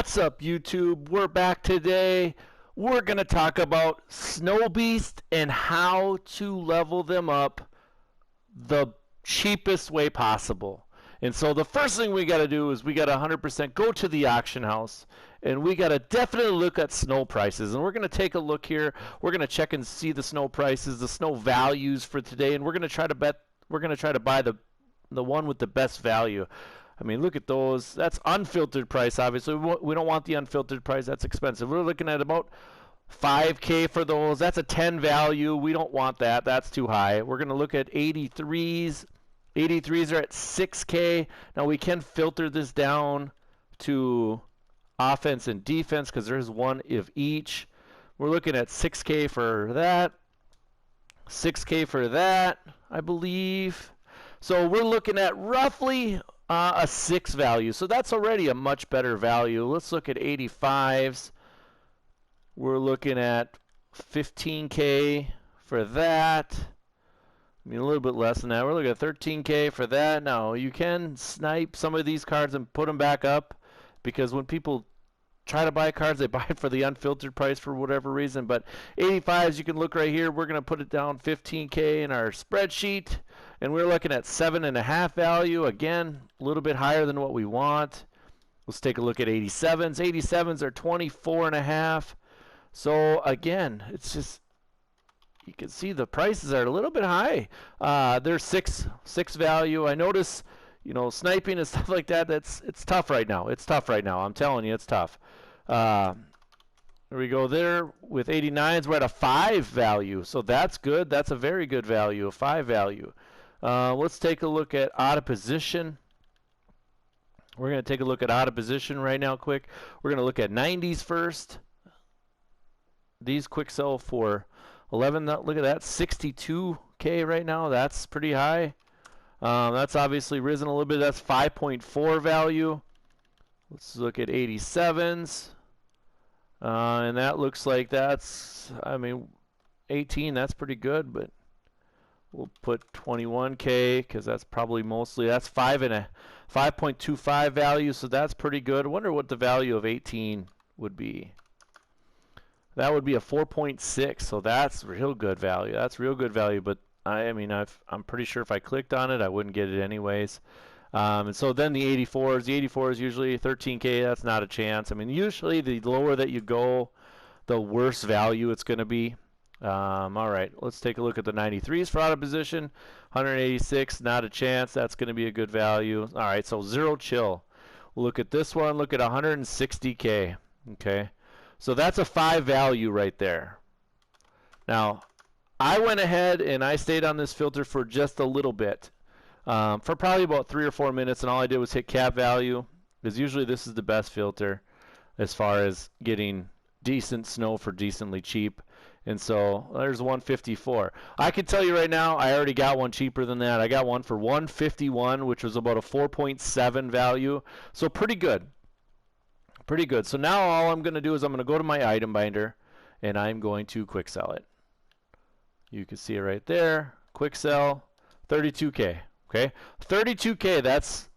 What's up, YouTube? We're back today. We're going to talk about Snow Beast and how to level them up the cheapest way possible. And so the first thing we got to do is we got to 100% go to the auction house, and we got to definitely look at snow prices. And we're going to take a look here. We're going to check and see the snow prices, the snow values for today, and we're going to try to buy the one with the best value. I mean, look at those. That's unfiltered price, obviously. We don't want the unfiltered price. That's expensive. We're looking at about $5K for those. That's a 10 value. We don't want that. That's too high. We're going to look at 83s. 83s are at 6K. Now, we can filter this down to offense and defense because there's one of each. We're looking at 6K for that. 6K for that, I believe. So we're looking at roughly a 6 value. So that's already a much better value. Let's look at 85s. We're looking at 15K for that. I mean, a little bit less than that. We're looking at 13K for that. Now, you can snipe some of these cards and put them back up because when people try to buy cards, they buy it for the unfiltered price for whatever reason. But 85s, you can look right here. We're going to put it down 15K in our spreadsheet. And we're looking at 7.5 value. Again, a little bit higher than what we want. Let's take a look at 87s. 87s are 24.5. So again, it's just, you can see the prices are a little bit high. They're 6 value. I notice, you know, sniping and stuff like that, it's tough right now. It's tough right now. I'm telling you, it's tough. There we go there. With 89s, we're at a 5 value. So that's good. That's a very good value, a 5 value. Let's take a look at out of position. We're going to take a look at out of position right now quick. We're going to look at 90s first. These quick sell for 11. Look at that, 62K right now. That's pretty high. That's obviously risen a little bit. That's 5.4 value. Let's look at 87s. And that looks like that's, I mean, 18, that's pretty good, but we'll put 21K because that's probably mostly, that's 5.25 value, so that's pretty good. I wonder what the value of 18 would be. That would be a 4.6, so that's real good value. That's real good value, but I mean, I'm pretty sure if I clicked on it, I wouldn't get it anyways. And so then the 84s usually 13K, that's not a chance. I mean, usually the lower that you go, the worse value it's going to be. All right, let's take a look at the 93s for out of position. 186, not a chance. That's going to be a good value. All right, so zero chill. We'll look at this one. Look at 160K. Okay, so that's a 5 value right there. Now, I went ahead and I stayed on this filter for just a little bit, for probably about 3 or 4 minutes, and all I did was hit cap value, because usually this is the best filter as far as getting decent snow for decently cheap. And so there's 154. I can tell you right now, I already got one cheaper than that. I got one for 151, which was about a 4.7 value. So pretty good. Pretty good. So now all I'm going to do is I'm going to go to my item binder, and I'm going to quick sell it. You can see it right there. Quick sell, 32K. Okay, 32K. That's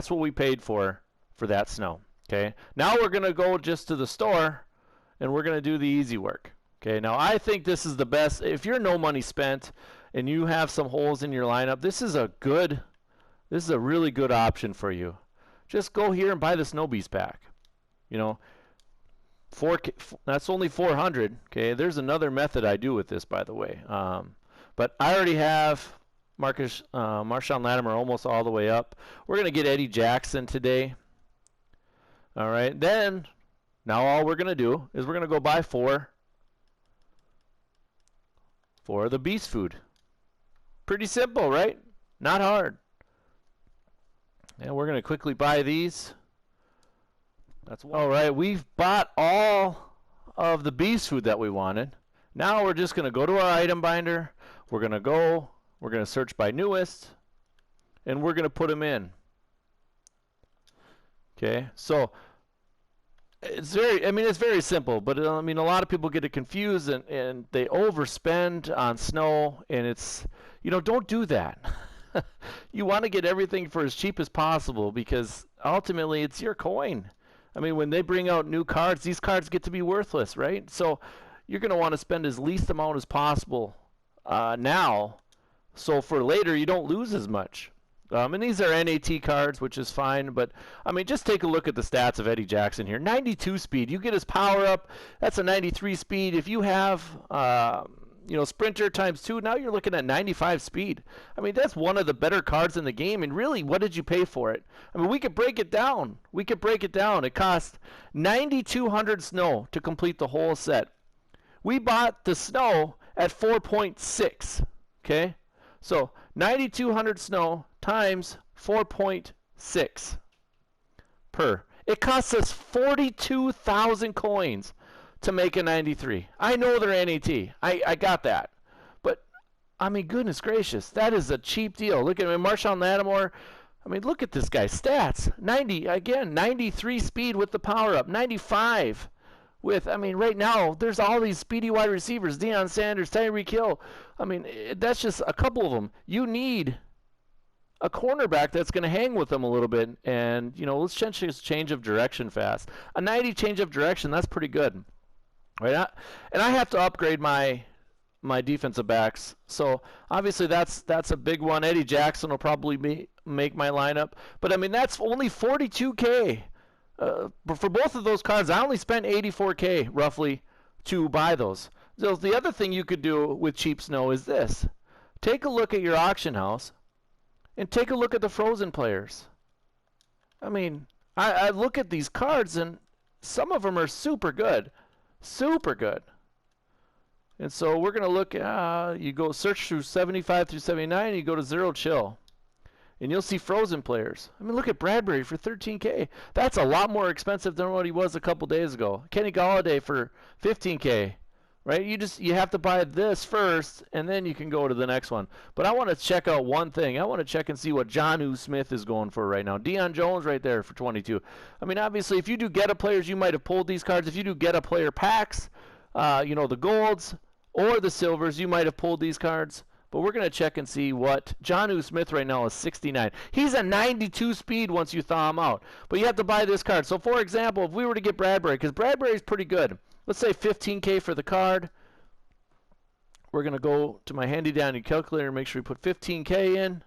what we paid for that snow. Okay. Now we're going to go just to the store, and we're going to do the easy work. Okay, now I think this is the best. If you're no money spent and you have some holes in your lineup, this is a really good option for you. Just go here and buy the Snow Beast pack. You know, 4K, that's only 400. Okay, there's another method I do with this, by the way. But I already have Marshawn Lattimore almost all the way up. We're going to get Eddie Jackson today. All right, then now all we're going to do is we're going to go buy 4 for the beast food. Pretty simple, right? Not hard. And we're going to quickly buy these. That's all right. We've bought all of the beast food that we wanted. Now we're just going to go to our item binder. We're going to search by newest, and we're going to put them in. Okay, so it's very simple, but I mean, a lot of people get it confused and they overspend on snow, and it's, you know, don't do that. You want to get everything for as cheap as possible because ultimately it's your coin. I mean, when they bring out new cards, these cards get to be worthless, right? So you're going to want to spend as least amount as possible now, so for later you don't lose as much. And these are NAT cards, which is fine, but I mean, just take a look at the stats of Eddie Jackson here. 92 speed. You get his power up. That's a 93 speed. If you have, sprinter times 2, now you're looking at 95 speed. I mean, that's one of the better cards in the game. And really, what did you pay for it? I mean, we could break it down. It cost 9,200 snow to complete the whole set. We bought the snow at 4.6. Okay, so 9,200 snow times 4.6 per. It costs us 42,000 coins to make a 93. I know they're NAT. I got that. But, I mean, goodness gracious, that is a cheap deal. Look at him, Marshawn Lattimore. I mean, look at this guy's stats. 93 speed with the power up. 95 with, I mean, right now, there's all these speedy wide receivers. Deion Sanders, Tyreek Hill. I mean, that's just a couple of them. You need a cornerback that's going to hang with them a little bit. And, let's change of direction fast. A 90 change of direction, that's pretty good. Right? And I have to upgrade my defensive backs. So, obviously, that's a big one. Eddie Jackson will probably make my lineup. But, I mean, that's only 42K. But for both of those cards, I only spent 84K roughly to buy those. So the other thing you could do with cheap snow is this. Take a look at your auction house and take a look at the frozen players. I mean, I look at these cards and some of them are super good. Super good. And so we're going to look at, you go search through 75 through 79, and you go to Zero Chill. And you'll see frozen players. I mean, look at Bradbury for 13K. That's a lot more expensive than what he was a couple days ago. Kenny Golladay for 15K, right? You have to buy this first, and then you can go to the next one. But I want to check out one thing. I want to check and see what Jonnu Smith is going for right now. Deion Jones right there for 22. I mean, obviously, if you do get a players, you might have pulled these cards. If you do get a player packs, the golds or the silvers, you might have pulled these cards. But we're going to check and see what Jonnu Smith right now is 69. He's a 92 speed once you thaw him out. But you have to buy this card. So, for example, if we were to get Bradbury, because Bradbury's pretty good. Let's say 15K for the card. We're going to go to my handy-dandy calculator and make sure we put 15K in.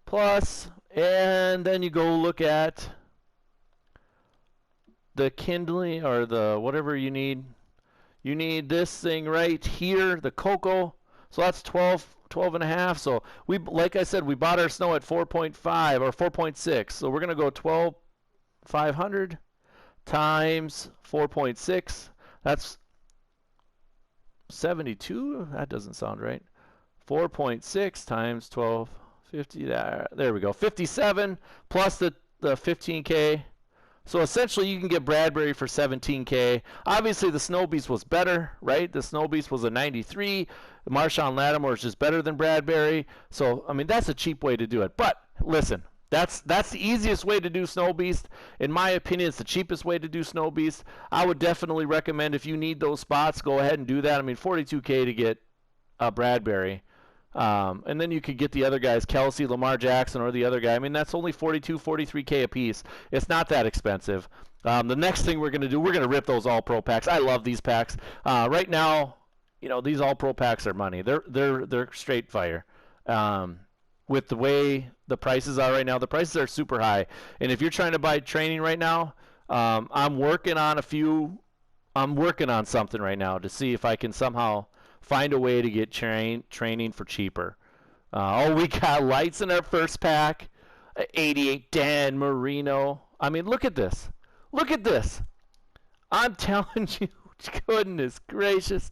Plus, and then you go look at the kindling or the whatever you need. You need this thing right here, the cocoa. So that's 12 and a half. So we, like I said, we bought our snow at 4.5 or 4.6. So we're going to go 12,500 times 4.6. That's 72. That doesn't sound right. 4.6 times 1250. There we go. 57 plus the 15K. So essentially, you can get Bradbury for 17K. Obviously, the Snow Beast was better, right? The Snow Beast was a 93. Marshawn Lattimore is just better than Bradbury. So, I mean, that's a cheap way to do it. But listen, that's the easiest way to do Snow Beast. In my opinion, it's the cheapest way to do Snow Beast. I would definitely recommend if you need those spots, go ahead and do that. I mean, 42K to get Bradbury. And then you could get the other guys, Kelsey, Lamar Jackson, or the other guy. I mean, that's only 42, 43K a piece. It's not that expensive. The next thing we're going to do, we're going to rip those All-Pro packs. I love these packs. Right now, these All-Pro packs are money. They're straight fire. With the way the prices are right now, the prices are super high. And if you're trying to buy training right now, I'm working on something right now to see if I can somehow find a way to get training for cheaper. We got lights in our first pack. 88 Dan Marino. I mean, look at this. Look at this. I'm telling you, goodness gracious.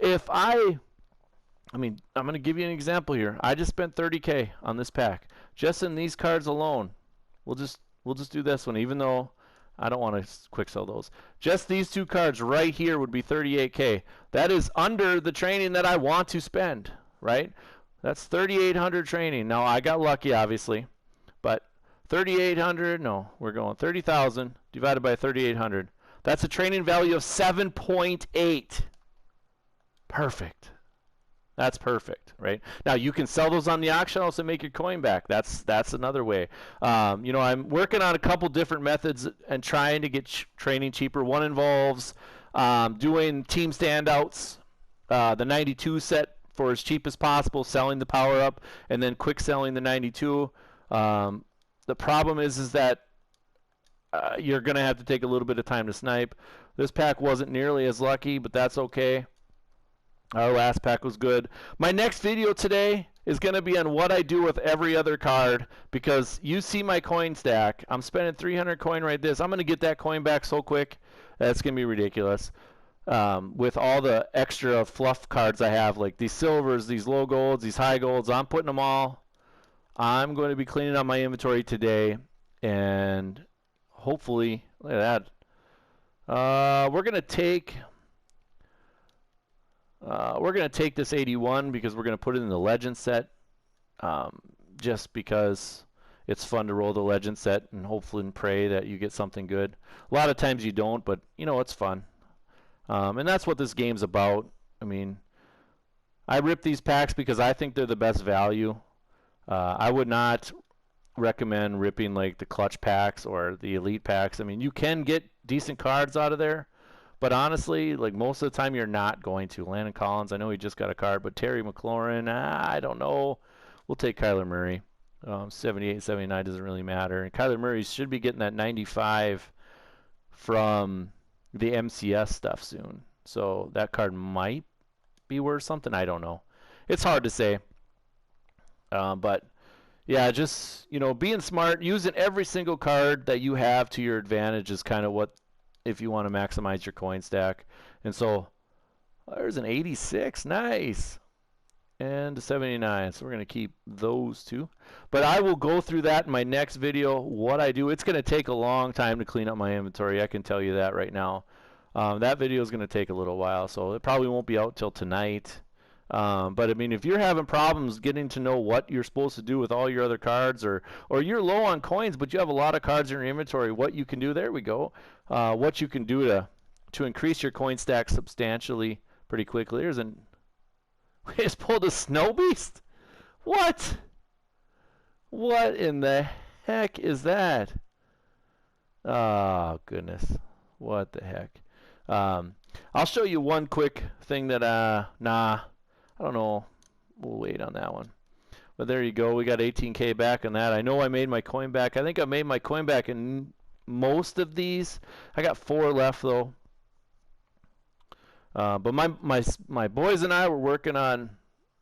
I'm going to give you an example here. I just spent 30K on this pack. Just in these cards alone. We'll just do this one, even though I don't want to quick sell those. Just these two cards right here would be 38K. That is under the training that I want to spend, right? That's 3,800 training. Now, I got lucky, obviously, but 3,800, no, we're going 30,000 divided by 3,800. That's a training value of 7.8. Perfect. That's perfect, right? Now you can sell those on the auction house and make your coin back. That's another way. I'm working on a couple different methods and trying to get training cheaper. One involves doing team standouts, the 92 set for as cheap as possible, selling the power up, and then quick selling the 92. The problem is that you're going to have to take a little bit of time to snipe. This pack wasn't nearly as lucky, but that's okay. Our last pack was good. My next video today is going to be on what I do with every other card, because you see my coin stack. I'm spending 300 coin right this. I'm going to get that coin back so quick. That's going to be ridiculous. With all the extra fluff cards I have, like these silvers, these low golds, these high golds, I'm putting them all. I'm going to be cleaning up my inventory today, and hopefully, look at that. We're going to take this 81 because we're going to put it in the legend set, just because it's fun to roll the legend set and hopefully pray that you get something good. A lot of times you don't, but it's fun. And that's what this game's about. I mean, I rip these packs because I think they're the best value. I would not recommend ripping like the clutch packs or the elite packs. I mean, you can get decent cards out of there, but honestly, like most of the time you're not going to. Landon Collins, I know he just got a card, but Terry McLaurin, I don't know. We'll take Kyler Murray. 78, 79 doesn't really matter. And Kyler Murray should be getting that 95 from the MCS stuff soon. So that card might be worth something. I don't know. It's hard to say. But yeah, just being smart, using every single card that you have to your advantage is kind of what, if you want to maximize your coin stack. And so there's an 86, nice, and a 79. So we're going to keep those two. But I will go through that in my next video, what I do. It's going to take a long time to clean up my inventory. I can tell you that right now. That video is going to take a little while, so it probably won't be out till tonight. But I mean, if you're having problems getting to know what you're supposed to do with all your other cards, or you're low on coins but you have a lot of cards in your inventory, what you can do, there we go. What you can do to increase your coin stack substantially pretty quickly. We just pulled a Snow Beast? What? What in the heck is that? Oh, goodness. What the heck? I'll show you one quick thing that, I don't know. We'll wait on that one. But there you go. We got 18K back on that. I know I made my coin back. I think I made my coin back in most of these. I got 4 left, though. But my boys and I were working on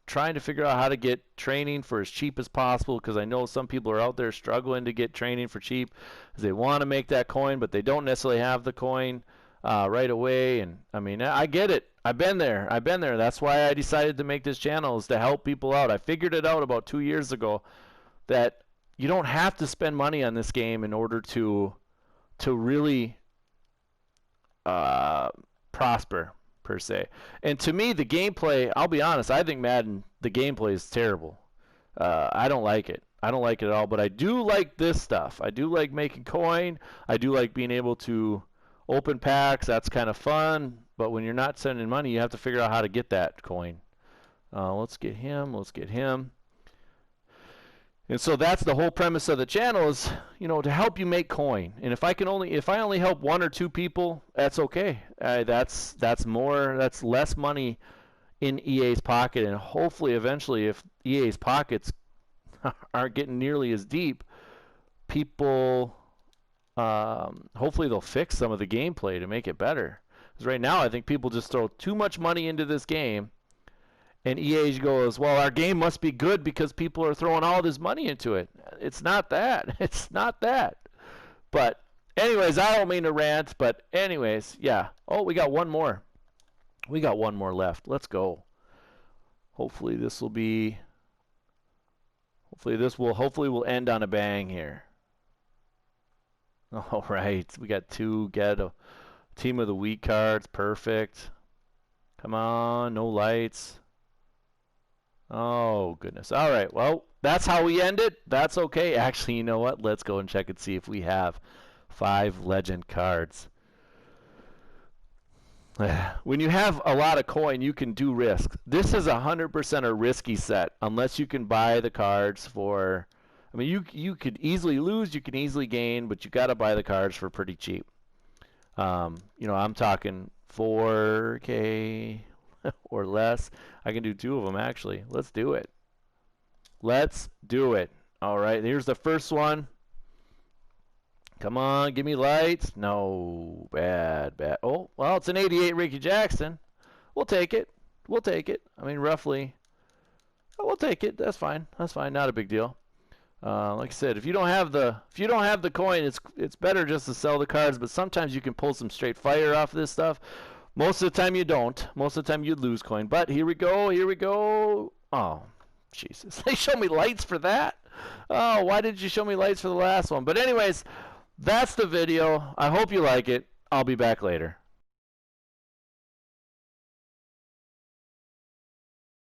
trying to figure out how to get training for as cheap as possible, because I know some people are out there struggling to get training for cheap because they want to make that coin, but they don't necessarily have the coin right away. And I mean, I get it. I've been there. That's why I decided to make this channel, is to help people out. I figured it out about 2 years ago that you don't have to spend money on this game in order to really prosper, per se. And to me, the gameplay, I'll be honest, I think Madden, the gameplay is terrible. I don't like it. I don't like it at all, but I do like this stuff. I do like making coin. I do like being able to open packs. That's kind of fun. But when you're not sending money, you have to figure out how to get that coin. Let's get him. Let's get him. And so that's the whole premise of the channel, is, to help you make coin. And if I only help 1 or 2 people, that's okay. That's less money in EA's pocket, and hopefully eventually, if EA's pockets aren't getting nearly as deep, people hopefully they'll fix some of the gameplay to make it better. Because right now I think people just throw too much money into this game, and EA goes, well, our game must be good because people are throwing all this money into it. It's not that. It's not that. But anyways, I don't mean to rant, but anyways, yeah. Oh, we got one more. We got one more left. Let's go. Hopefully this will hopefully end on a bang here. All right, we got 2 get a team of the week cards. Perfect. Come on, no lights. Oh, goodness. All right, well, that's how we end it. That's okay. Actually, you know what? Let's go and check and see if we have 5 legend cards. When you have a lot of coin, you can do risk. This is 100% a risky set unless you can buy the cards for. I mean, you could easily lose, you can easily gain, but you got to buy the cards for pretty cheap. You know, I'm talking 4K or less. I can do 2 of them actually. Let's do it. Let's do it. All right, here's the first one. Come on, give me lights. No, bad. Oh, well, it's an 88 Ricky Jackson. We'll take it. We'll take it. I mean, roughly. Oh, we'll take it. That's fine. That's fine. Not a big deal. Like I said, if you don't have the coin, it's better just to sell the cards. But sometimes you can pull some straight fire off this stuff. Most of the time you don't. Most of the time you lose coin. But here we go. Here we go. Oh, Jesus! They show me lights for that. Oh, why did you show me lights for the last one? But anyways, that's the video. I hope you like it. I'll be back later.